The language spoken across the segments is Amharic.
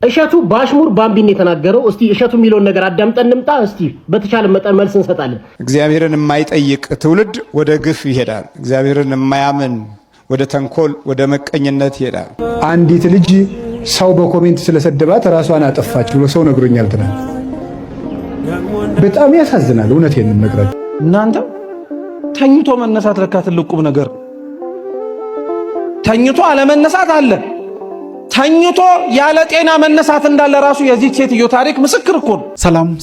እሸቱ ባሽሙር ባምቢን የተናገረው እስቲ እሸቱ የሚለውን ነገር አዳምጠን እንምጣ። እስቲ በተቻለ መጠን መልስ እንሰጣለን። እግዚአብሔርን የማይጠይቅ ትውልድ ወደ ግፍ ይሄዳል። እግዚአብሔርን የማያምን ወደ ተንኮል፣ ወደ መቀኝነት ይሄዳል። አንዲት ልጅ ሰው በኮሜንት ስለሰደባት ራሷን አጠፋች ብሎ ሰው ነግሮኛል ትናንት። በጣም ያሳዝናል። እውነቴን ነው የምነግራችሁ። እናንተ ተኝቶ መነሳት ለካ ትልቁም ነገር ተኝቶ አለመነሳት አለ። ተኝቶ ያለ ጤና መነሳት እንዳለ ራሱ የዚህ ሴትዮ ታሪክ ምስክር እኮ ነው።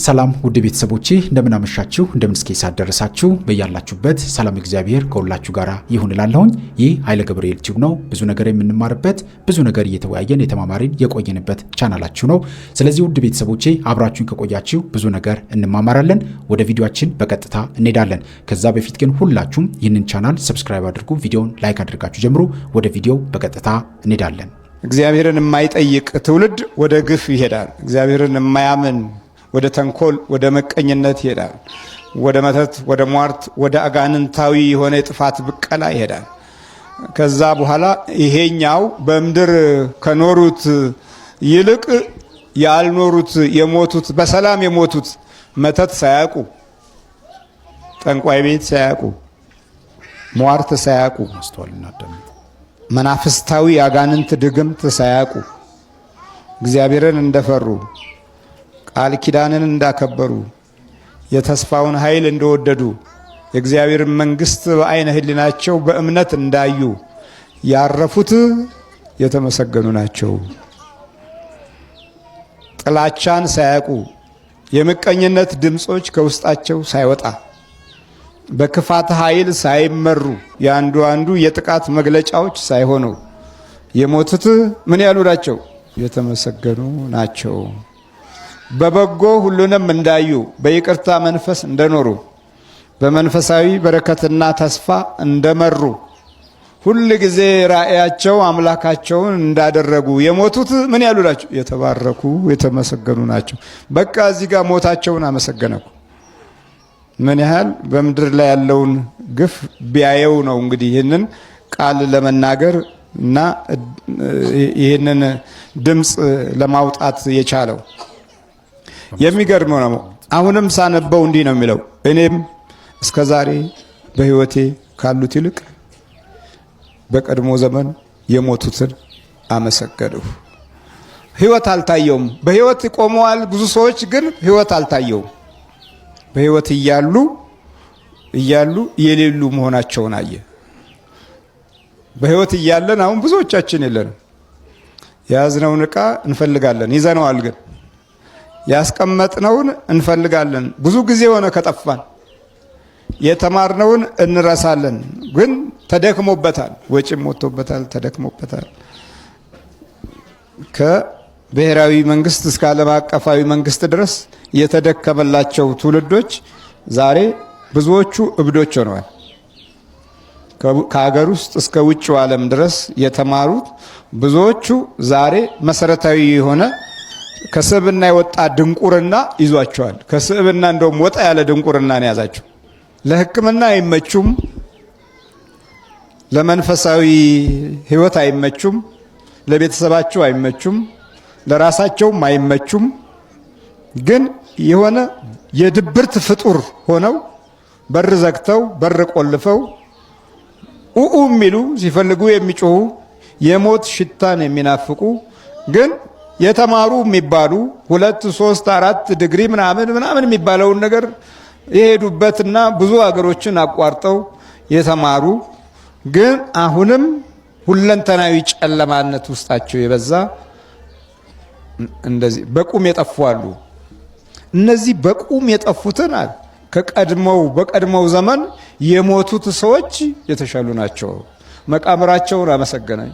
ሰላም ውድ ቤተሰቦቼ እንደምን አመሻችሁ፣ እንደምን እስከ ሰዓት ደረሳችሁ። በያላችሁበት ሰላም እግዚአብሔር ከሁላችሁ ጋር ይሁን እላለሁኝ። ይህ ኃይለ ገብርኤል ቲዩብ ነው። ብዙ ነገር የምንማርበት ብዙ ነገር እየተወያየን የተማማሪን የቆየንበት ቻናላችሁ ነው። ስለዚህ ውድ ቤተሰቦቼ አብራችሁን ከቆያችሁ ብዙ ነገር እንማማራለን። ወደ ቪዲዮአችን በቀጥታ እንሄዳለን። ከዛ በፊት ግን ሁላችሁም ይህንን ቻናል ሰብስክራይብ አድርጉ፣ ቪዲዮውን ላይክ አድርጋችሁ ጀምሩ። ወደ ቪዲዮው በቀጥታ እንሄዳለን። እግዚአብሔርን የማይጠይቅ ትውልድ ወደ ግፍ ይሄዳል። እግዚአብሔርን የማያምን ወደ ተንኮል፣ ወደ መቀኝነት ይሄዳል። ወደ መተት፣ ወደ ሟርት፣ ወደ አጋንንታዊ የሆነ የጥፋት ብቀላ ይሄዳል። ከዛ በኋላ ይሄኛው በምድር ከኖሩት ይልቅ ያልኖሩት የሞቱት በሰላም የሞቱት መተት ሳያውቁ፣ ጠንቋይ ቤት ሳያውቁ፣ ሟርት ሳያውቁ፣ መናፍስታዊ አጋንንት ድግምት ሳያውቁ እግዚአብሔርን እንደፈሩ ቃል ኪዳንን እንዳከበሩ የተስፋውን ኃይል እንደወደዱ የእግዚአብሔርን መንግሥት በዓይነ ሕሊናቸው በእምነት እንዳዩ ያረፉት የተመሰገኑ ናቸው። ጥላቻን ሳያውቁ የምቀኝነት ድምጾች ከውስጣቸው ሳይወጣ በክፋት ኃይል ሳይመሩ የአንዱ የጥቃት መግለጫዎች ሳይሆኑ የሞቱት ምን ያሉ ናቸው? የተመሰገኑ ናቸው። በበጎ ሁሉንም እንዳዩ በይቅርታ መንፈስ እንደኖሩ በመንፈሳዊ በረከትና ተስፋ እንደመሩ ሁል ጊዜ ራእያቸው አምላካቸውን እንዳደረጉ የሞቱት ምን ያሉ ናቸው? የተባረኩ የተመሰገኑ ናቸው። በቃ እዚህ ጋር ሞታቸውን አመሰገነኩ። ምን ያህል በምድር ላይ ያለውን ግፍ ቢያየው ነው እንግዲህ ይህንን ቃል ለመናገር እና ይህንን ድምፅ ለማውጣት የቻለው። የሚገርመው ነው። አሁንም ሳነበው እንዲህ ነው የሚለው፣ እኔም እስከ ዛሬ በሕይወቴ ካሉት ይልቅ በቀድሞ ዘመን የሞቱትን አመሰገንሁ። ሕይወት አልታየውም። በሕይወት ቆመዋል ብዙ ሰዎች፣ ግን ሕይወት አልታየውም። በሕይወት እያሉ የሌሉ መሆናቸውን አየ። በሕይወት እያለን አሁን ብዙዎቻችን የለንም። የያዝነውን ዕቃ እንፈልጋለን፣ ይዘነዋል። ግን ያስቀመጥነውን እንፈልጋለን። ብዙ ጊዜ ሆነ ከጠፋን። የተማርነውን እንረሳለን፣ ግን ተደክሞበታል፣ ወጪም ወጥቶበታል፣ ተደክሞበታል። ብሔራዊ መንግስት እስከ ዓለም አቀፋዊ መንግስት ድረስ የተደከመላቸው ትውልዶች ዛሬ ብዙዎቹ እብዶች ሆነዋል። ከሀገር ውስጥ እስከ ውጭው ዓለም ድረስ የተማሩት ብዙዎቹ ዛሬ መሰረታዊ የሆነ ከስብዕና የወጣ ድንቁርና ይዟቸዋል። ከስብዕና እንደውም ወጣ ያለ ድንቁርና ነው ያዛቸው። ለሕክምና አይመቹም፣ ለመንፈሳዊ ሕይወት አይመቹም፣ ለቤተሰባቸው አይመቹም፣ ለራሳቸውም አይመቹም። ግን የሆነ የድብርት ፍጡር ሆነው በር ዘግተው በር ቆልፈው ኡኡ የሚሉ ሲፈልጉ የሚጮሁ የሞት ሽታን የሚናፍቁ ግን የተማሩ የሚባሉ 2 3 4 ዲግሪ ምናምን የሚባለውን ነገር የሄዱበትና ብዙ ሀገሮችን አቋርጠው የተማሩ ግን አሁንም ሁለንተናዊ ጨለማነት ውስጣቸው የበዛ እንደዚህ በቁም የጠፉ አሉ። እነዚህ በቁም የጠፉትን በቀድሞው ዘመን የሞቱት ሰዎች የተሻሉ ናቸው። መቃብራቸውን አመሰገናኝ።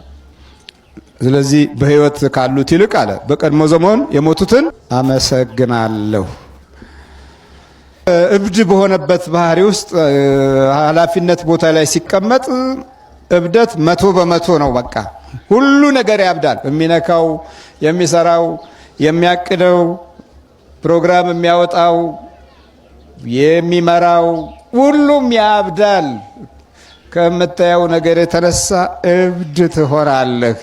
ስለዚህ በሕይወት ካሉት ይልቅ አለ በቀድሞ ዘመን የሞቱትን አመሰግናለሁ። እብድ በሆነበት ባህሪ ውስጥ ኃላፊነት ቦታ ላይ ሲቀመጥ እብደት 100% ነው። በቃ ሁሉ ነገር ያብዳል። የሚነካው፣ የሚሰራው፣ የሚያቅደው፣ ፕሮግራም የሚያወጣው፣ የሚመራው ሁሉም ያብዳል። ከምታየው ነገር የተነሳ እብድ ትሆናለህ።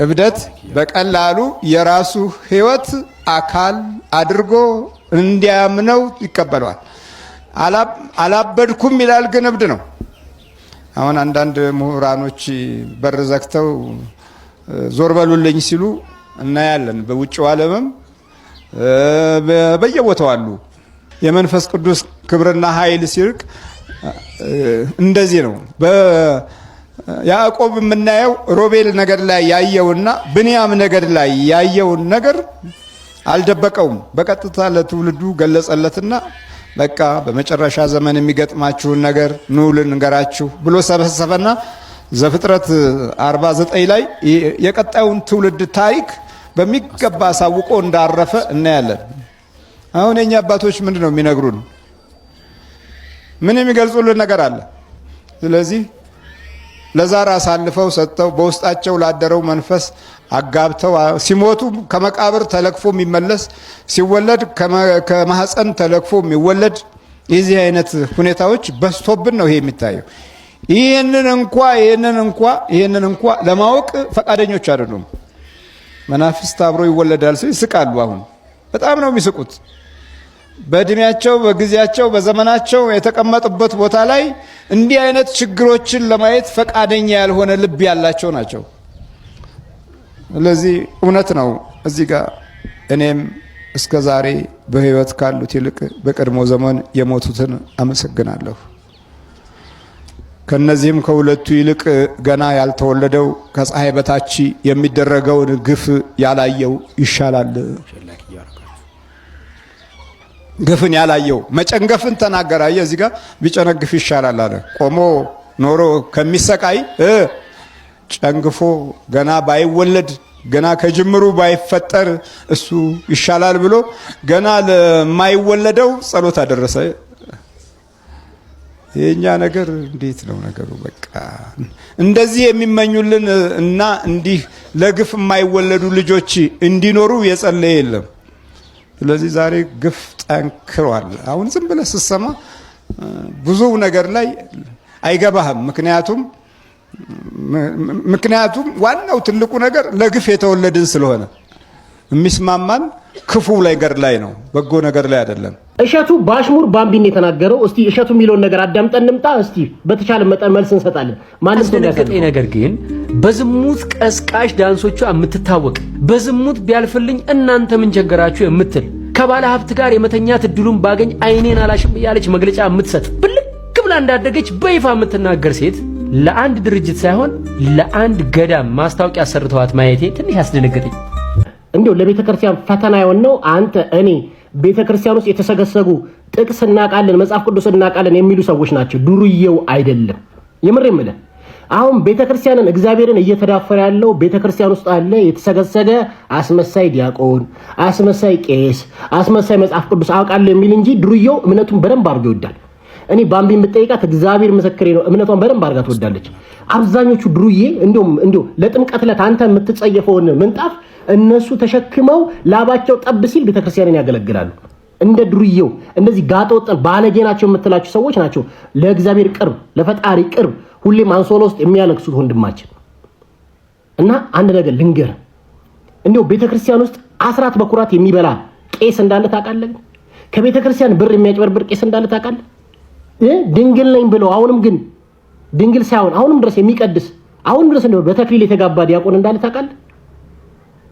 እብደት በቀላሉ የራሱ ሕይወት አካል አድርጎ እንዲያምነው ይቀበለዋል። አላበድኩም ይላል፣ ግን እብድ ነው። አሁን አንዳንድ ምሁራኖች በር ዘግተው ዞር በሉልኝ ሲሉ እናያለን። በውጭው ዓለምም በየቦታው አሉ። የመንፈስ ቅዱስ ክብርና ኃይል ሲርቅ እንደዚህ ነው። በያዕቆብ የምናየው ሮቤል ነገድ ላይ ያየውና ብንያም ነገድ ላይ ያየውን ነገር አልደበቀውም። በቀጥታ ለትውልዱ ገለጸለትና በቃ በመጨረሻ ዘመን የሚገጥማችሁን ነገር ኑ ልንገራችሁ ብሎ ሰበሰበና ዘፍጥረት 49 ላይ የቀጣዩን ትውልድ ታሪክ በሚገባ አሳውቆ እንዳረፈ እናያለን። አሁን የኛ አባቶች ምንድን ነው የሚነግሩን? ምን የሚገልጹልን ነገር አለ? ስለዚህ ለዛር አሳልፈው ሰጥተው በውስጣቸው ላደረው መንፈስ አጋብተው ሲሞቱ ከመቃብር ተለክፎ የሚመለስ ሲወለድ ከማህፀን ተለክፎ የሚወለድ የዚህ አይነት ሁኔታዎች በስቶብን ነው ይሄ የሚታየው። ይህንን እንኳ ለማወቅ ፈቃደኞች አይደሉም። መናፍስት አብሮ ይወለዳል ሲል ይስቃሉ። አሁን በጣም ነው የሚስቁት። በእድሜያቸው በጊዜያቸው በዘመናቸው የተቀመጡበት ቦታ ላይ እንዲህ አይነት ችግሮችን ለማየት ፈቃደኛ ያልሆነ ልብ ያላቸው ናቸው። ስለዚህ እውነት ነው እዚህ ጋር እኔም እስከ ዛሬ በሕይወት ካሉት ይልቅ በቀድሞ ዘመን የሞቱትን አመሰግናለሁ። ከነዚህም ከሁለቱ ይልቅ ገና ያልተወለደው ከፀሐይ በታች የሚደረገውን ግፍ ያላየው ይሻላል። ግፍን ያላየው መጨንገፍን ተናገረ። አየህ እዚህ ጋር ቢጨነግፍ ይሻላል አለ። ቆሞ ኖሮ ከሚሰቃይ ጨንግፎ ገና ባይወለድ ገና ከጅምሩ ባይፈጠር እሱ ይሻላል ብሎ ገና ለማይወለደው ጸሎት አደረሰ። የኛ ነገር እንዴት ነው ነገሩ? በቃ እንደዚህ የሚመኙልን እና እንዲህ ለግፍ የማይወለዱ ልጆች እንዲኖሩ የጸለየ የለም። ስለዚህ ዛሬ ግፍ ጠንክሯል። አሁን ዝም ብለህ ስትሰማ ብዙ ነገር ላይ አይገባህም። ምክንያቱም ዋናው ትልቁ ነገር ለግፍ የተወለድን ስለሆነ የሚስማማን ክፉ ነገር ላይ ነው፣ በጎ ነገር ላይ አይደለም። እሸቱ በአሽሙር ባምቢን የተናገረው። እስቲ እሸቱ የሚለውን ነገር አዳምጠን እንምጣ። እስቲ በተቻለ መጠን መልስ እንሰጣለን። ማንም ያስደነገጠኝ ነገር ግን በዝሙት ቀስቃሽ ዳንሶቿ የምትታወቅ በዝሙት ቢያልፍልኝ እናንተ ምን ቸገራችሁ የምትል ከባለ ሀብት ጋር የመተኛት እድሉን ባገኝ አይኔን አላሽም ያለች መግለጫ የምትሰጥ ብልክ ብላ እንዳደገች በይፋ የምትናገር ሴት ለአንድ ድርጅት ሳይሆን ለአንድ ገዳም ማስታወቂያ ሰርተዋት ማየቴ ትንሽ ያስደነገጠኝ። እንዲሁ ለቤተ ክርስቲያን ፈተና የሆነው አንተ እኔ ቤተ ክርስቲያን ውስጥ የተሰገሰጉ ጥቅስ እናቃለን መጽሐፍ ቅዱስ እናቃለን የሚሉ ሰዎች ናቸው። ዱርዬው አይደለም። የምር የምልህ አሁን ቤተ ክርስቲያንን እግዚአብሔርን እየተዳፈረ ያለው ቤተ ክርስቲያን ውስጥ አለ የተሰገሰገ አስመሳይ ዲያቆን፣ አስመሳይ ቄስ፣ አስመሳይ መጽሐፍ ቅዱስ አውቃለሁ የሚል እንጂ ዱርዬው እምነቱን በደንብ አድርጎ ይወዳል። እኔ ባምቢ የምጠይቃት እግዚአብሔር ምስክሬ ነው፣ እምነቷን በደንብ አድርጋ ትወዳለች። አብዛኞቹ ዱርዬ እንዲሁ ለጥምቀት ዕለት አንተ የምትጸየፈውን ምንጣፍ እነሱ ተሸክመው ላባቸው ጠብ ሲል ቤተክርስቲያንን ያገለግላሉ። እንደ ዱርዬው እንደዚህ ጋጠወጥን ባለጌ ናቸው የምትላቸው ሰዎች ናቸው ለእግዚአብሔር ቅርብ፣ ለፈጣሪ ቅርብ፣ ሁሌም አንሶላ ውስጥ የሚያለቅሱት ወንድማችን። እና አንድ ነገር ልንገር፣ እንዲሁ ቤተክርስቲያን ውስጥ አስራት በኩራት የሚበላ ቄስ እንዳለ ታውቃለህ? ከቤተክርስቲያን ብር የሚያጭበርብር ቄስ እንዳለ ታውቃለህ? ድንግል ነኝ ብለው አሁንም ግን ድንግል ሳይሆን አሁንም ድረስ የሚቀድስ አሁንም ድረስ እንደው በተክሊል የተጋባ ዲያቆን እንዳለ ታውቃለህ?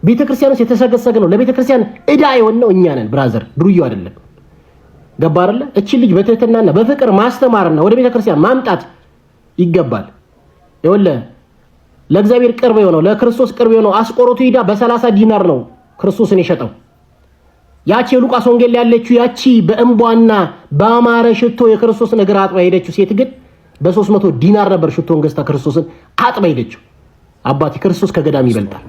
ቤተክርስቲያን ውስጥ የተሰገሰገ ነው። ለቤተክርስቲያን ዕዳ የሆነው እኛ ነን ብራዘር፣ ዱርዬው አይደለም። ገባ አይደለ? እቺ ልጅ በትህትናና በፍቅር ማስተማርና ወደ ቤተክርስቲያን ማምጣት ይገባል። ይኸውልህ ለእግዚአብሔር ቅርብ የሆነው ለክርስቶስ ቅርብ የሆነው አስቆሮቱ ሂዳ በ30 ዲናር ነው ክርስቶስን የሸጠው። ያቺ የሉቃስ ወንጌል ያለችው ያቺ በእንቧና በአማረ ሽቶ የክርስቶስን እግር አጥባ ሄደችው ሴት ግን በ300 ዲናር ነበር ሽቶን ገዝታ ክርስቶስን አጥባ ሄደችው። አባቴ ክርስቶስ ከገዳም ይበልጣል።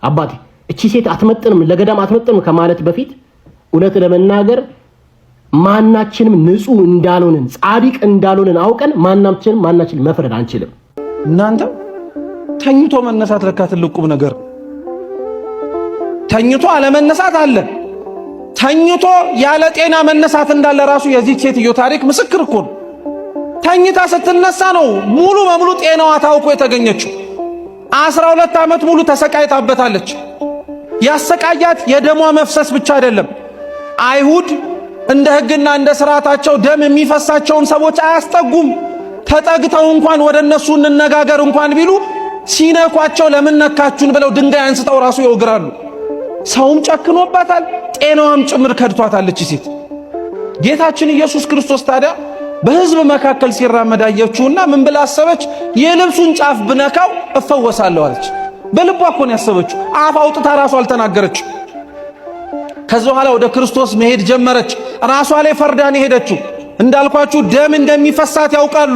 አባቴ እቺ ሴት አትመጥንም፣ ለገዳም አትመጥንም ከማለት በፊት እውነት ለመናገር ማናችንም ንጹህ እንዳልሆንን ጻድቅ እንዳልሆንን አውቀን ማናችንም መፍረድ አንችልም። እናንተ ተኝቶ መነሳት ለካ ትልቁም ነገር ተኝቶ አለመነሳት አለ። ተኝቶ ያለ ጤና መነሳት እንዳለ ራሱ የዚህ ሴትዮ ታሪክ ምስክር እኮ ነው። ተኝታ ስትነሳ ነው ሙሉ በሙሉ ጤናዋ ታውቆ የተገኘችው። 12 ዓመት ሙሉ ተሰቃይታበታለች። ያሰቃያት የደሟ መፍሰስ ብቻ አይደለም። አይሁድ እንደ ሕግና እንደ ሥርዓታቸው ደም የሚፈሳቸውን ሰዎች አያስጠጉም። ተጠግተው እንኳን ወደ እነሱ እንነጋገር እንኳን ቢሉ ሲነኳቸው ለምን ነካችሁን ብለው ድንጋይ አንስተው ራሱ ይወግራሉ። ሰውም ጨክኖባታል፣ ጤናዋም ጭምር ከድቷታለች ሴት። ጌታችን ኢየሱስ ክርስቶስ ታዲያ በሕዝብ መካከል ሲራመድ አየችውና ምን ብላ አሰበች? የልብሱን ጫፍ ብነካው እፈወሳለሁ አለች። በልቧ እኮ ነው ያሰበችው። አፍ አውጥታ ራሷ አልተናገረችው። ከዛ በኋላ ወደ ክርስቶስ መሄድ ጀመረች። ራሷ ላይ ፈርዳን ሄደችው። እንዳልኳችሁ ደም እንደሚፈሳት ያውቃሉ።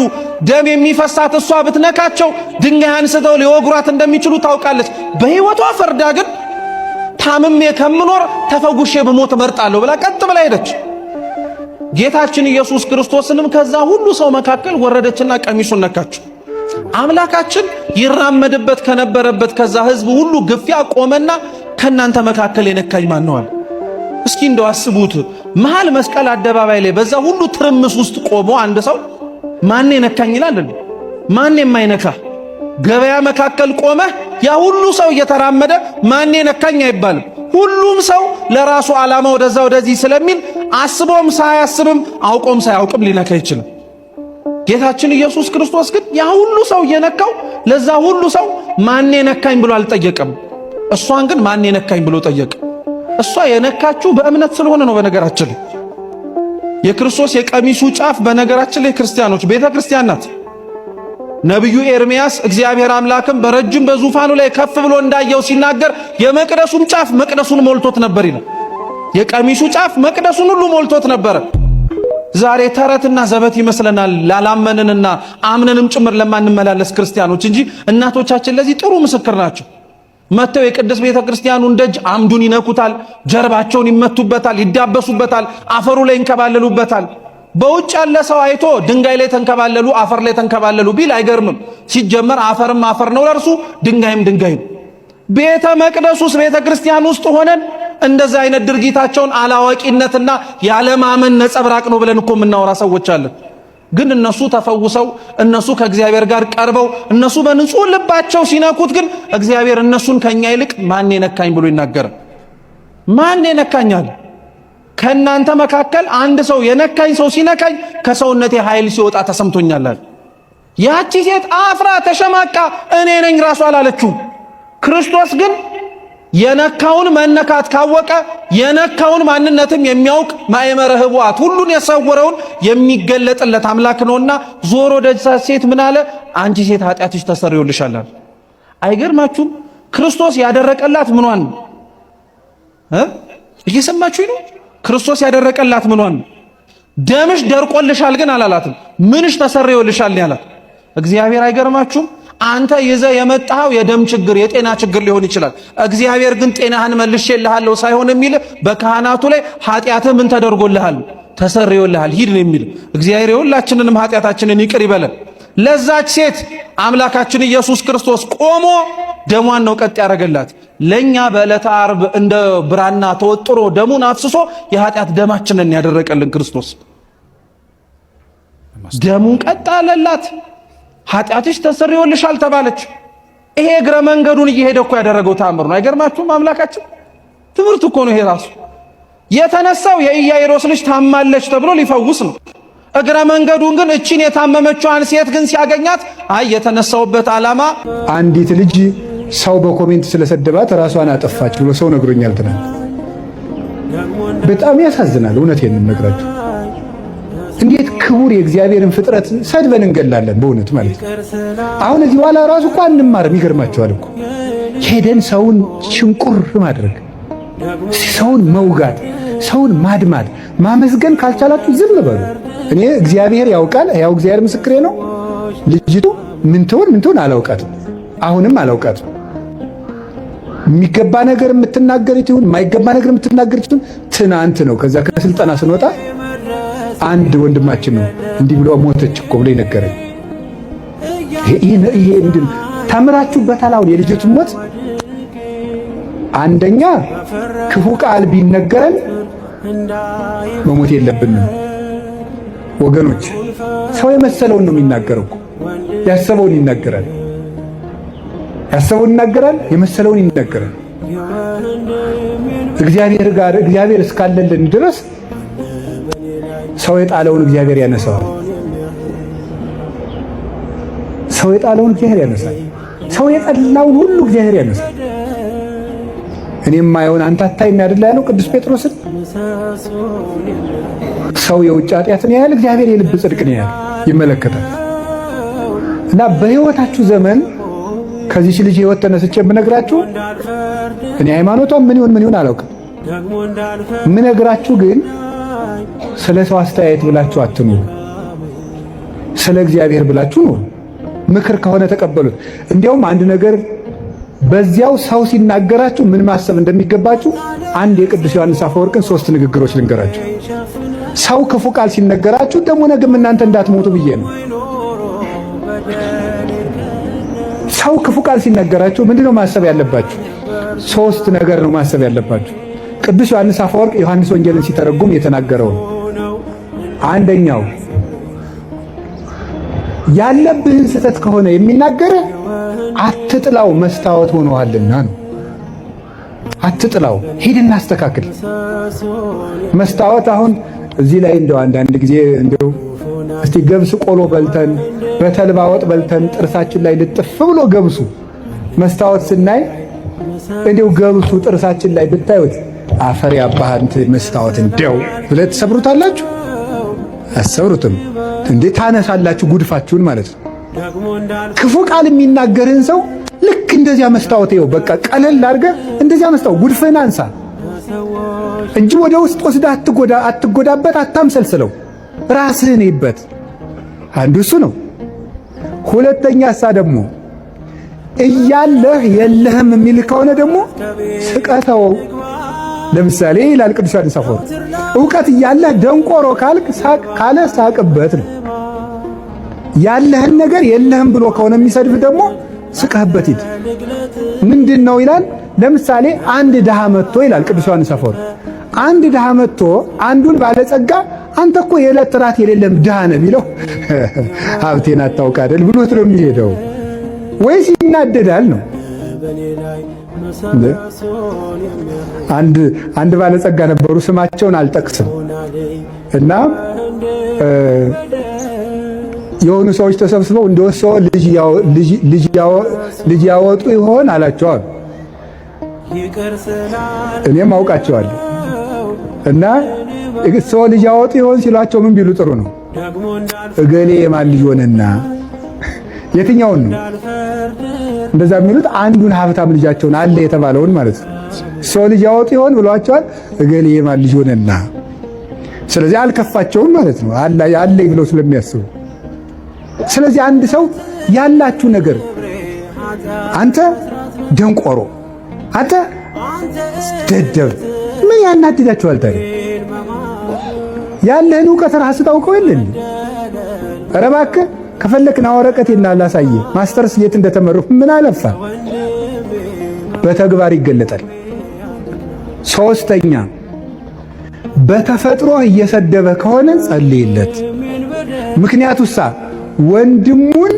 ደም የሚፈሳት እሷ ብትነካቸው ድንጋይ አንስተው ሊወግሯት እንደሚችሉ ታውቃለች። በሕይወቷ ፈርዳ ግን ታምሜ ከምኖር ተፈጉሼ በሞት እመርጣለሁ ብላ ቀጥ ብላ ሄደች። ጌታችን ኢየሱስ ክርስቶስንም ከዛ ሁሉ ሰው መካከል ወረደችና ቀሚሱን ነካችው። አምላካችን ይራመድበት ከነበረበት ከዛ ሕዝብ ሁሉ ግፊያ ቆመና ከናንተ መካከል የነካኝ ማን ነው አለ። እስኪ እንደው አስቡት፣ መሃል መስቀል አደባባይ ላይ በዛ ሁሉ ትርምስ ውስጥ ቆሞ አንድ ሰው ማን የነካኝ ይላል? ማን የማይነካ? ገበያ መካከል ቆመህ ያ ሁሉ ሰው እየተራመደ ማን የነካኝ አይባልም። ሁሉም ሰው ለራሱ ዓላማ ወደዛ ወደዚህ ስለሚል አስቦም ሳያስብም አውቆም ሳያውቅም ሊነካ ይችላል። ጌታችን ኢየሱስ ክርስቶስ ግን ያ ሁሉ ሰው እየነካው ለዛ ሁሉ ሰው ማን የነካኝ ብሎ አልጠየቀም። እሷን ግን ማን የነካኝ ብሎ ጠየቀ። እሷ የነካችው በእምነት ስለሆነ ነው። በነገራችን ላይ የክርስቶስ የቀሚሱ ጫፍ በነገራችን ላይ ክርስቲያኖች ቤተ ክርስቲያን ናት። ነቢዩ ኤርምያስ እግዚአብሔር አምላክም በረጅም በዙፋኑ ላይ ከፍ ብሎ እንዳየው ሲናገር የመቅደሱም ጫፍ መቅደሱን ሞልቶት ነበር ይላል። የቀሚሱ ጫፍ መቅደሱን ሁሉ ሞልቶት ነበር። ዛሬ ተረትና ዘበት ይመስለናል ላላመንንና አምነንም ጭምር ለማንመላለስ ክርስቲያኖች እንጂ እናቶቻችን ለዚህ ጥሩ ምስክር ናቸው። መተው የቅድስት ቤተ ክርስቲያኑን ደጅ አምዱን ይነኩታል፣ ጀርባቸውን ይመቱበታል፣ ይዳበሱበታል፣ አፈሩ ላይ ይንከባለሉበታል። በውጭ ያለ ሰው አይቶ ድንጋይ ላይ ተንከባለሉ፣ አፈር ላይ ተንከባለሉ ቢል አይገርምም። ሲጀመር አፈርም አፈር ነው ለርሱ፣ ድንጋይም ድንጋይ ነው። ቤተ መቅደስ ውስጥ ቤተ ክርስቲያን ውስጥ ሆነን እንደዛ አይነት ድርጊታቸውን አላዋቂነትና ያለማመን ነጸብራቅ ነው ብለን እኮ የምናወራ ሰዎች አለን። ግን እነሱ ተፈውሰው እነሱ ከእግዚአብሔር ጋር ቀርበው እነሱ በንጹህ ልባቸው ሲነኩት ግን እግዚአብሔር እነሱን ከኛ ይልቅ ማን የነካኝ ብሎ ይናገራል። ማን የነካኛል? ከናንተ መካከል አንድ ሰው የነካኝ ሰው ሲነካኝ ከሰውነቴ ኃይል ሲወጣ ተሰምቶኛል። ያቺ ሴት አፍራ ተሸማቃ እኔ ነኝ ራሱ አላለችው። ክርስቶስ ግን የነካውን መነካት ካወቀ የነካውን ማንነትም የሚያውቅ ማእመረ ኅቡዓት ሁሉን የሰወረውን የሚገለጥለት አምላክ ነውና ዞሮ ደጅ ሴት ምን አለ? አንቺ ሴት ኃጢአትሽ ተሰርዮልሻል። አይገርማችሁም? ክርስቶስ ያደረቀላት ምኗን ነው? እየሰማችሁኝ ነው? ክርስቶስ ያደረቀላት ምኗን ነው? ደምሽ ደርቆልሻል ግን አላላትም። ምንሽ ተሰርዮልሻል ነው ያላት። እግዚአብሔር አይገርማችሁም? አንተ ይዘህ የመጣኸው የደም ችግር የጤና ችግር ሊሆን ይችላል። እግዚአብሔር ግን ጤናህን መልሼልሃለሁ ሳይሆን የሚል በካህናቱ ላይ ኃጢአትህ ምን ተደርጎልሃል? ተሰርዮልሃል ሂድ ነው የሚል። እግዚአብሔር የሁላችንንም ኃጢአታችንን ይቅር ይበለን። ለዛች ሴት አምላካችን ኢየሱስ ክርስቶስ ቆሞ ደሟን ነው ቀጥ ያደረገላት። ለኛ በዕለተ ዓርብ እንደ ብራና ተወጥሮ ደሙን አፍስሶ የኃጢአት ደማችንን ያደረቀልን ክርስቶስ ደሙን ቀጥ አለላት። ኃጢአትሽ ተሰርዮልሻል ተባለች። ይሄ እግረ መንገዱን እየሄደ እኮ ያደረገው ተአምር ነው። አይገርማችሁም? አምላካችን ትምህርት እኮ ነው ይሄ ራሱ። የተነሳው የኢያኢሮስ ልጅ ታማለች ተብሎ ሊፈውስ ነው። እግረ መንገዱን ግን እቺን የታመመችዋን ሴት ግን ሲያገኛት አይ የተነሳውበት ዓላማ አንዲት ልጅ ሰው በኮሜንት ስለሰደባት ራሷን አጠፋች ብሎ ሰው ነግሮኛል ትናንት። በጣም ያሳዝናል። እውነቴን ነው የምነግራችሁ። እንዴት ክቡር የእግዚአብሔርን ፍጥረት ሰድበን እንገላለን በእውነት ማለት ነው። አሁን እዚህ በኋላ ራሱ እኮ አንማርም። ይገርማቸዋል እኮ ሄደን ሰውን ሽንቁር ማድረግ፣ ሰውን መውጋት፣ ሰውን ማድማት፣ ማመስገን ካልቻላችሁ ዝም በሉ። እኔ እግዚአብሔር ያውቃል፣ ያው እግዚአብሔር ምስክሬ ነው። ልጅቱ ምን ትሆን አላውቃትም፣ አሁንም አላውቃትም። የሚገባ ነገር የምትናገሩት ይሁን የማይገባ ነገር የምትናገሩት ይሁን ትናንት ነው ከዛ ከስልጠና ስንወጣ አንድ ወንድማችን ነው እንዲህ ብሎ ሞተች እኮ ብሎ ይነገረኝ። ይሄ እንድን ተምራችሁበታል። አሁን የልጅቱን ሞት አንደኛ ክፉ ቃል ቢነገረን መሞት የለብንም ወገኖች። ሰው የመሰለውን ነው የሚናገረው እኮ ያሰበውን ይናገራል። ያሰበውን ይናገራል፣ የመሰለውን ይናገራል። እግዚአብሔር እስካለልን ድረስ ሰው የጣለውን እግዚአብሔር ያነሳዋል። ሰው የጣለውን እግዚአብሔር ያነሳል። ሰው የጠላውን ሁሉ እግዚአብሔር ያነሳል። እኔም ማየውን አንተ አታይም አይደል ያለው ቅዱስ ጴጥሮስን። ሰው የውጭ ኃጢአትን ያያል፣ እግዚአብሔር የልብ ጽድቅን ያያል፣ ይመለከታል። እና በህይወታችሁ ዘመን ከዚህ ልጅ ህይወት ተነስቼ የምነግራችሁ እኔ ሃይማኖቷን ምን ይሁን አላውቅም። የምነግራችሁ ግን ስለ ሰው አስተያየት ብላችሁ አትኑሩ፣ ስለ እግዚአብሔር ብላችሁ ኑሩ። ምክር ከሆነ ተቀበሉት። እንዲያውም አንድ ነገር በዚያው ሰው ሲናገራችሁ ምን ማሰብ እንደሚገባችሁ አንድ የቅዱስ ዮሐንስ አፈወርቅን 3 ንግግሮች ልንገራችሁ። ሰው ክፉ ቃል ሲነገራችሁ ደግሞ ነገም እናንተ እንዳትሞቱ ብዬ ነው። ሰው ክፉ ቃል ሲነገራችሁ ምንድነው ማሰብ ያለባችሁ? 3 ነገር ነው ማሰብ ያለባችሁ። ቅዱስ ዮሐንስ አፈወርቅ ዮሐንስ ወንጌልን ሲተረጉም የተናገረው ነው። አንደኛው ያለብህን ስህተት ከሆነ የሚናገርህ አትጥላው፣ መስታወት ሆኖሃልና ነው። አትጥላው፣ ሂድና አስተካክል። መስታወት አሁን እዚህ ላይ እንደው አንዳንድ ጊዜ እንደው እስቲ ገብስ ቆሎ በልተን በተልባ ወጥ በልተን ጥርሳችን ላይ ልጥፍ ብሎ ገብሱ መስታወት ስናይ እንደው ገብሱ ጥርሳችን ላይ ብታዩት አፈር ያባህንት መስታወት እንደው ብለህ ትሰብሩታላችሁ? አሰብሩትም እንዴ? ታነሳላችሁ ጉድፋችሁን ማለት ነው። ክፉ ቃል የሚናገርን ሰው ልክ እንደዚያ መስታወት ይኸው በቃ ቀለል አድርገህ እንደዚያ መስታወት ጉድፍህን አንሳ እንጂ ወደ ውስጥ ወስደህ አትጎዳበት፣ አታምሰልስለው፣ ራስህን ይበት። አንዱ እሱ ነው። ሁለተኛ ደግሞ እያለህ የለህም የሚል ከሆነ ደግሞ ስቀተው። ለምሳሌ ይላል ቅዱስ ዮሐንስ አፈወርቅ ዕውቀት እያለህ ደንቆሮ ካልክ ካለ ሳቅበት ነው። ያለህን ነገር የለህም ብሎ ከሆነ የሚሰድብ ደግሞ ስቀህበት ሂድ። ምንድን ነው ይላል? ለምሳሌ አንድ ድሃ መጥቶ ይላል ቅዱስ ዮሐንስ አፈወርቅ አንድ ድሃ መጥቶ አንዱን ባለጸጋ አንተ እኮ የዕለት ራት የሌለም ድሃ ነህ ቢለው ሀብቴን አታውቅ አይደል ብሎት ነው የሚሄደው ወይስ ይናደዳል ነው? አንድ ባለጸጋ ነበሩ፣ ስማቸውን አልጠቅስም እና የሆኑ ሰዎች ተሰብስበው እንደወሰው ልጅ ያወጡ ይሆን አላቸዋል። እኔም አውቃቸዋለሁ እና ሰው ልጅ ያወጡ ይሆን ሲሏቸው ምን ቢሉ ጥሩ ነው? እገሌ የማን ልጅ ሆነና የትኛውን ነው እንደዛ የሚሉት? አንዱን ሀብታም ልጃቸውን አለ የተባለውን ማለት ነው። ሰው ልጅ ያወጡ ይሆን ብሏቸዋል። እገሌ የማን ልጅ ሆነና። ስለዚህ አልከፋቸውም ማለት ነው አለ ብለው ስለሚያስቡ። ስለዚህ አንድ ሰው ያላችሁ ነገር አንተ ደንቆሮ፣ አንተ ደደብ ምን ያናድዳችኋል ታዲያ? ያለህን ዕውቀት ራስህ ታውቀው የለን? ኧረ እባክህ ከፈለክና ወረቀቴና ላሳየህ ማስተርስ የት እንደተመረኩ ምን አለፋ፣ በተግባር ይገለጣል። ሶስተኛ በተፈጥሮ እየሰደበ ከሆነ ጸልይለት። ምክንያቱሳ ወንድሙን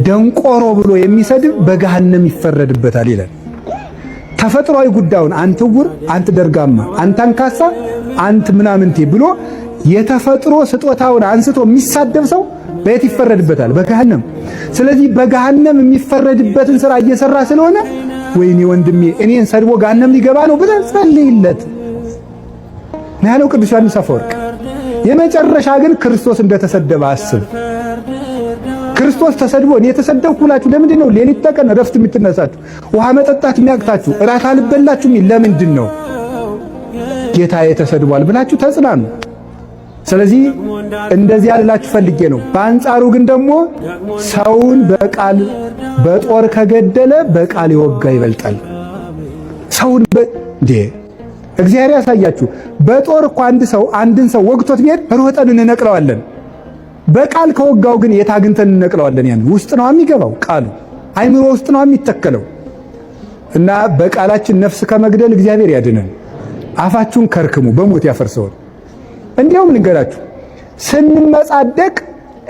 ደንቆሮ ብሎ የሚሰድብ በገሃነም ይፈረድበታል ይላል። ተፈጥሯዊ ጉዳዩን አንተ ዕውር፣ አንተ ደርጋማ፣ አንተ አንካሳ፣ አንተ ምናምንቴ ብሎ የተፈጥሮ ስጦታውን አንስቶ የሚሳደብ ሰው በየት ይፈረድበታል? በገሃነም። ስለዚህ በገሃነም የሚፈረድበትን ስራ እየሰራ ስለሆነ ወይኔ ወንድሜ እኔን ሰድቦ ገሃነም ሊገባ ነው ብለህ ጸልይለት ነው ያለው ቅዱስ ዮሐንስ አፈወርቅ። የመጨረሻ ግን ክርስቶስ እንደተሰደበ አስብ። ክርስቶስ ተሰድቦ እኔ የተሰደብኩ ብላችሁ ለምንድን ነው ሌሊት ተቀን እረፍት የምትነሳችሁ? ውሃ መጠጣት የሚያቅታችሁ? እራት አልበላችሁ ለምንድን ነው? ጌታዬ ተሰድቧል ብላችሁ ተጽናኑ። ስለዚህ እንደዚህ ያልላችሁ ፈልጌ ነው። በአንጻሩ ግን ደግሞ ሰውን በጦር ከገደለ በቃል የወጋ ይበልጣል። ሰውን እግዚአብሔር ያሳያችሁ። በጦር እኮ አንድን ሰው ወግቶት ቢሄድ ሮጠን እንነቅለዋለን። በቃል ከወጋው ግን የት አግኝተን እንነቅለዋለን? ያን ውስጥ ነው የሚገባው ቃሉ፣ አይምሮ ውስጥ ነው የሚተከለው። እና በቃላችን ነፍስ ከመግደል እግዚአብሔር ያድነን። አፋችሁን ከርክሙ በሞት ያፈርሰዋል። እንዲያውም ልንገራችሁ፣ ስንመጻደቅ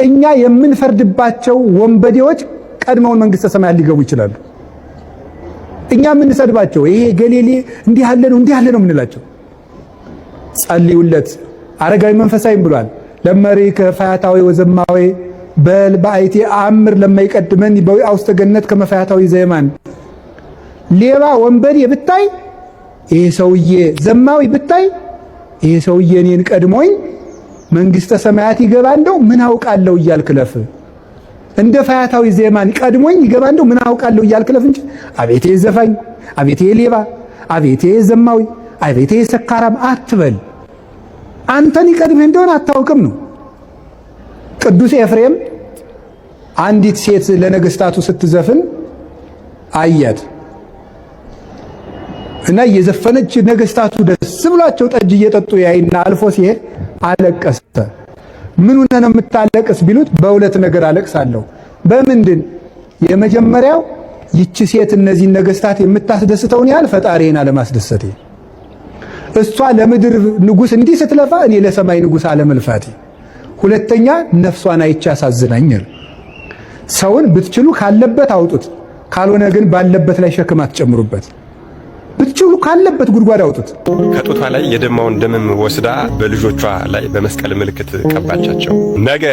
እኛ የምንፈርድባቸው ወንበዴዎች ቀድመውን መንግሥተ ሰማያት ሊገቡ ይችላሉ። እኛ የምንሰድባቸው ይሄ ገሌሌ እንዲህ ያለ ነው የምንላቸው። ጸልዩለት አረጋዊ መንፈሳዊም ብሏል። ለመሪከ ፈያታዊ ወዘማዊ በል በአይቲ አምር ለማይቀድመን በውስተ ገነት ከመፈያታዊ ዘየማን። ሌባ ወንበዴ ብታይ ይሄ ሰውዬ ዘማዊ ብታይ ይሄ ሰውዬ እኔን ቀድሞኝ መንግስተ ሰማያት ይገባ እንደው ምን አውቃለሁ እያልክ ለፍ። እንደ ፈያታዊ ዘየማን ቀድሞኝ ይገባ እንደው ምን አውቃለሁ እያልክ ለፍ እንጂ አቤቴ ዘፋኝ፣ አቤቴ ሌባ፣ አቤቴ ዘማዊ፣ አቤቴ ሰካራም አትበል። አንተን ይቀድምህ እንደሆነ አታውቅም ነው። ቅዱስ ኤፍሬም አንዲት ሴት ለነገስታቱ ስትዘፍን አያት እና እየዘፈነች ነገስታቱ ደስ ብሏቸው ጠጅ እየጠጡ ያይና አልፎ ሲሄድ አለቀሰ። ምን ሆነ ነው የምታለቅስ ቢሉት በሁለት ነገር አለቅሳለሁ። በምንድን? የመጀመሪያው ይቺ ሴት እነዚህ ነገስታት የምታስደስተውን ያህል ፈጣሪን አለማስደሰቴ፣ እሷ ለምድር ንጉስ እንዲህ ስትለፋ እኔ ለሰማይ ንጉስ አለመልፋቴ። ሁለተኛ ነፍሷን አይቻ ያሳዝናኛል። ሰውን ብትችሉ ካለበት አውጡት፣ ካልሆነ ግን ባለበት ላይ ሸክም አትጨምሩበት። ብትችሉ ካለበት ጉድጓድ አውጡት። ከጡቷ ላይ የደማውን ደምም ወስዳ በልጆቿ ላይ በመስቀል ምልክት ቀባቻቸው። ነገ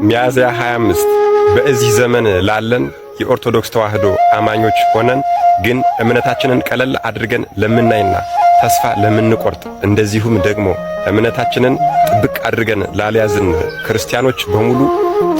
ሚያዝያ 25 በዚህ ዘመን ላለን የኦርቶዶክስ ተዋሕዶ አማኞች ሆነን ግን እምነታችንን ቀለል አድርገን ለምናይና ተስፋ ለምንቆርጥ እንደዚሁም ደግሞ እምነታችንን ጥብቅ አድርገን ላልያዝን ክርስቲያኖች በሙሉ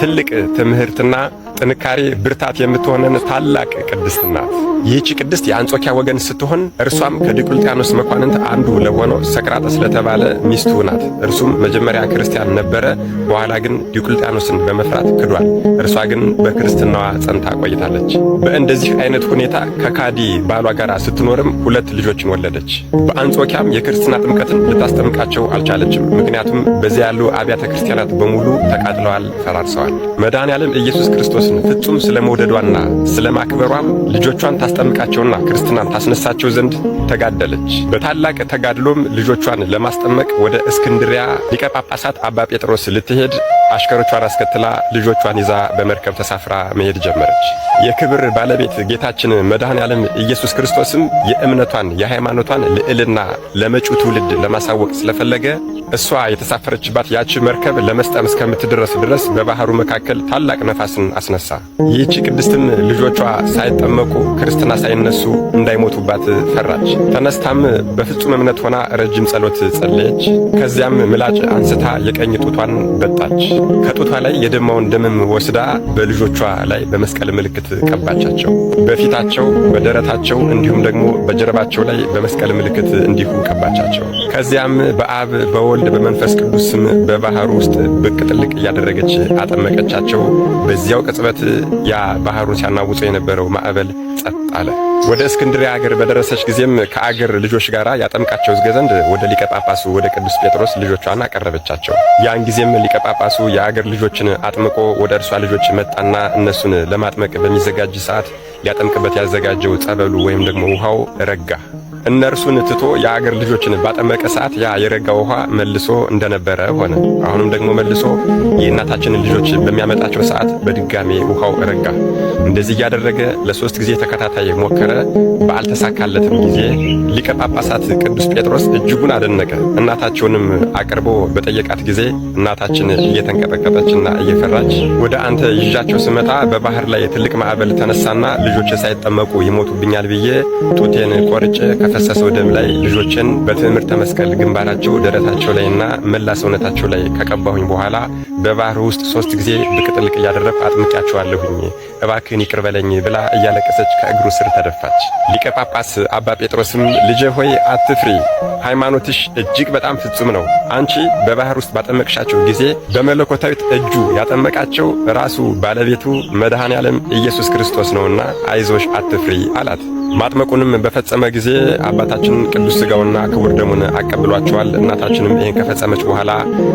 ትልቅ ትምህርትና ጥንካሬ ብርታት የምትሆነን ታላቅ ቅድስት ናት። ይህች ቅድስት የአንጾኪያ ወገን ስትሆን እርሷም ከዲዮቅልጥያኖስ መኳንንት አንዱ ለሆነው ሰቅራጠስ ለተባለ ሚስቱ ናት። እርሱም መጀመሪያ ክርስቲያን ነበረ፣ በኋላ ግን ዲዮቅልጥያኖስን በመፍራት ክዷል። እርሷ ግን በክርስትናዋ ጸንታ ቆይታለች። በእንደዚህ አይነት ሁኔታ ከካዲ ባሏ ጋር ስትኖርም 2 ልጆችን ወለደች። በአንጾኪያም የክርስትና ጥምቀትን ልታስጠምቃቸው አልቻለችም። ምክንያቱም በዚያ ያሉ አብያተ ክርስቲያናት በሙሉ ተቃጥለዋል፣ ፈራርሰዋል። መድኃኔዓለም ኢየሱስ ክርስቶስን ፍጹም ስለመውደዷና ስለማክበሯም ልጆቿን ታስጠምቃቸውና ክርስትናን ታስነሳቸው ዘንድ ተጋደለች። በታላቅ ተጋድሎም ልጆቿን ለማስጠመቅ ወደ እስክንድሪያ ሊቀ ጳጳሳት አባ ጴጥሮስ ልትሄድ አሽከሮቿን አስከትላ ልጆቿን ይዛ በመርከብ ተሳፍራ መሄድ ጀመረች። የክብር ባለቤት ጌታችን መድኃኔዓለም ኢየሱስ ክርስቶስም የእምነቷን የሃይማኖቷን ልዕልና ለመጪው ትውልድ ለማሳወቅ ስለፈለገ እሷ የተሳፈረችባት ያቺ መርከብ ለመስጠም እስከምትደርስ ድረስ በባህሩ መካከል ታላቅ ነፋስን አስነሳ። ይህች ቅድስትም ልጆቿ ሳይጠመቁ ክርስትና ሳይነሱ እንዳይሞቱባት ፈራች። ተነስታም በፍጹም እምነት ሆና ረጅም ጸሎት ጸለየች። ከዚያም ምላጭ አንስታ የቀኝ ጡቷን በጣች። ከጡቷ ላይ የደማውን ደምም ወስዳ በልጆቿ ላይ በመስቀል ምልክት ቀባቻቸው። በፊታቸው፣ በደረታቸው እንዲሁም ደግሞ በጀርባቸው ላይ በመስቀል ምልክት እንዲሁ ቀባቻቸው። ከዚያም በአብ በወልድ በመንፈስ ቅዱስ ስም በባህሩ ውስጥ ብቅ ጥልቅ እያደረገች አጠመቀቻቸው። በዚያው ቅጽበት ያ ባህሩን ሲያናውጽ የነበረው ማዕበል ጸጥ አለ። ወደ እስክንድርያ ሀገር በደረሰች ጊዜም ከአገር ልጆች ጋር ያጠምቃቸው ዘንድ ወደ ሊቀ ጳጳሱ ወደ ቅዱስ ጴጥሮስ ልጆቿን አቀረበቻቸው። ያን ጊዜም ሊቀ ጳጳሱ የአገር ልጆችን አጥምቆ ወደ እርሷ ልጆች መጣና እነሱን ለማጥመቅ በሚዘጋጅ ሰዓት ሊያጠምቅበት ያዘጋጀው ጸበሉ ወይም ደግሞ ውሃው ረጋ። እነርሱን ትቶ የአገር ልጆችን ባጠመቀ ሰዓት ያ የረጋ ውሃ መልሶ እንደነበረ ሆነ። አሁንም ደግሞ መልሶ የእናታችንን ልጆች በሚያመጣቸው ሰዓት በድጋሜ ውሃው ረጋ። እንደዚህ እያደረገ ለ3 ጊዜ ተከታታይ ሞከረ። ባልተሳካለትም ጊዜ ሊቀ ጳጳሳት ቅዱስ ጴጥሮስ እጅጉን አደነቀ። እናታቸውንም አቅርቦ በጠየቃት ጊዜ እናታችን እየተንቀጠቀጠችና እየፈራች ወደ አንተ ይዣቸው ስመጣ በባህር ላይ ትልቅ ማዕበል ተነሳና ልጆች ሳይጠመቁ ይሞቱብኛል ብዬ ጡቴን ቆርጬ ከፈሰሰው ደም ላይ ልጆችን በትምህርተ መስቀል ግንባራቸው፣ ደረታቸው ላይና መላ ሰውነታቸው ላይ ከቀባሁኝ በኋላ በባህር ውስጥ 3 ጊዜ ብቅ ጥልቅ እያደረግኩ አጥምቄያቸዋለሁኝ፣ እባክህን ይቅር በለኝ ብላ እያለቀሰች ከእግሩ ስር ተደፋች። ሊቀ ጳጳስ አባ ጴጥሮስም ልጄ ሆይ አትፍሪ፣ ሃይማኖትሽ እጅግ በጣም ፍጹም ነው። አንቺ በባህር ውስጥ ባጠመቅሻቸው ጊዜ በመለኮታዊት እጁ ያጠመቃቸው ራሱ ባለቤቱ መድኃኔዓለም ኢየሱስ ክርስቶስ ነውና አይዞሽ አትፍሪ አላት። ማጥመቁንም በፈጸመ ጊዜ አባታችን ቅዱስ ሥጋውና ክቡር ደሙን አቀብሏቸዋል። እናታችንም ይህን ከፈጸመች በኋላ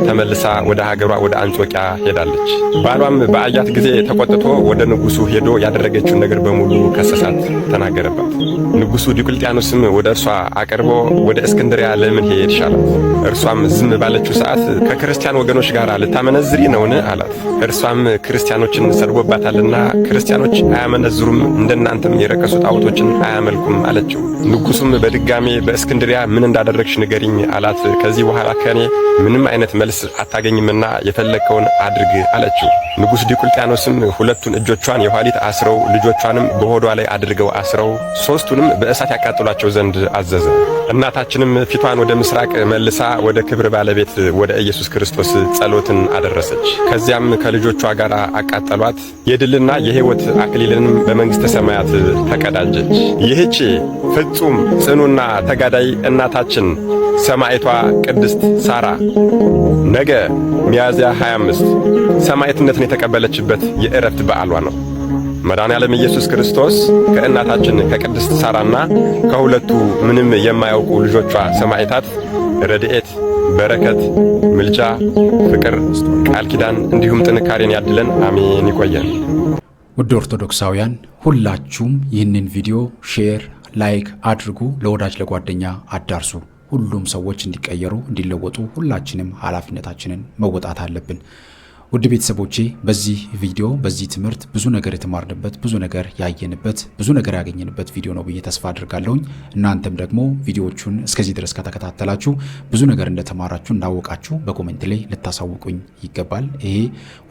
ተመልሳ ወደ ሀገሯ ወደ አንጾቂያ ሄዳለች። ባሏም በአያት ጊዜ ተቆጥቶ ወደ ንጉሡ ሄዶ ያደረገችውን ነገር በሙሉ ከሰሳት፣ ተናገረባት። ንጉሡ ዲዮቅልጥያኖስም ወደ እርሷ አቅርቦ ወደ እስክንድሪያ ለምን ሄድሽ አላት። እርሷም ዝም ባለችው ሰዓት ከክርስቲያን ወገኖች ጋር ልታመነዝሪ ነውን አላት። እርሷም ክርስቲያኖችን ሰድቦባታልና ክርስቲያኖች አያመነዝሩም፣ እንደናንተም የረከሱ ጣዖቶችን አያመልኩም አለችው። ንጉሱም በድጋሜ በእስክንድሪያ ምን እንዳደረግሽ ንገሪኝ አላት። ከዚህ በኋላ ከኔ ምንም አይነት መልስ አታገኝምና የፈለግከውን አድርግ አለችው። ንጉሥ ዲዮቅልጥያኖስም ሁለቱን እጆቿን የኋሊት አስረው ልጆቿንም በሆዷ ላይ አድርገው አስረው ሦስቱንም በእሳት ያቃጥሏቸው ዘንድ አዘዘ። እናታችንም ፊቷን ወደ ምስራቅ መልሳ ወደ ክብር ባለቤት ወደ ኢየሱስ ክርስቶስ ጸሎትን አደረሰች። ከዚያም ከልጆቿ ጋር አቃጠሏት። የድልና የሕይወት አክሊልንም በመንግሥተ ሰማያት ተቀዳጀች። ይህች ፍጹም ጽኑና ተጋዳይ እናታችን ሰማዕቷ ቅድስት ሳራ ነገ ሚያዝያ 25 ሰማዕትነትን የተቀበለችበት የዕረፍት በዓሏ ነው። መድኃኔዓለም ኢየሱስ ክርስቶስ ከእናታችን ከቅድስት ሳራና ከሁለቱ ምንም የማያውቁ ልጆቿ ሰማዕታት ረድኤት፣ በረከት፣ ምልጃ፣ ፍቅር፣ ቃል ኪዳን እንዲሁም ጥንካሬን ያድለን። አሜን። ይቆየን። ውድ ኦርቶዶክሳውያን ሁላችሁም ይህንን ቪዲዮ ሼር፣ ላይክ አድርጉ። ለወዳጅ ለጓደኛ አዳርሱ። ሁሉም ሰዎች እንዲቀየሩ እንዲለወጡ ሁላችንም ኃላፊነታችንን መወጣት አለብን። ውድ ቤተሰቦቼ በዚህ ቪዲዮ በዚህ ትምህርት ብዙ ነገር የተማርንበት ብዙ ነገር ያየንበት ብዙ ነገር ያገኘንበት ቪዲዮ ነው ብዬ ተስፋ አድርጋለሁኝ። እናንተም ደግሞ ቪዲዮዎቹን እስከዚህ ድረስ ከተከታተላችሁ ብዙ ነገር እንደተማራችሁ እንዳወቃችሁ በኮሜንት ላይ ልታሳውቁኝ ይገባል። ይሄ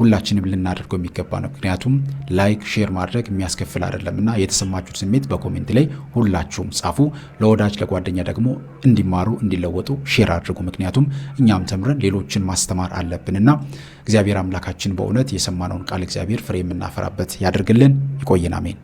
ሁላችንም ልናደርገው የሚገባ ነው። ምክንያቱም ላይክ ሼር ማድረግ የሚያስከፍል አይደለምና የተሰማችሁት ስሜት በኮሜንት ላይ ሁላችሁም ጻፉ። ለወዳጅ ለጓደኛ ደግሞ እንዲማሩ እንዲለወጡ ሼር አድርጉ። ምክንያቱም እኛም ተምረን ሌሎችን ማስተማር አለብንና እግዚአብሔር አምላካችን በእውነት የሰማነውን ቃል እግዚአብሔር ፍሬ የምናፈራበት ያድርግልን። ይቆየን። አሜን።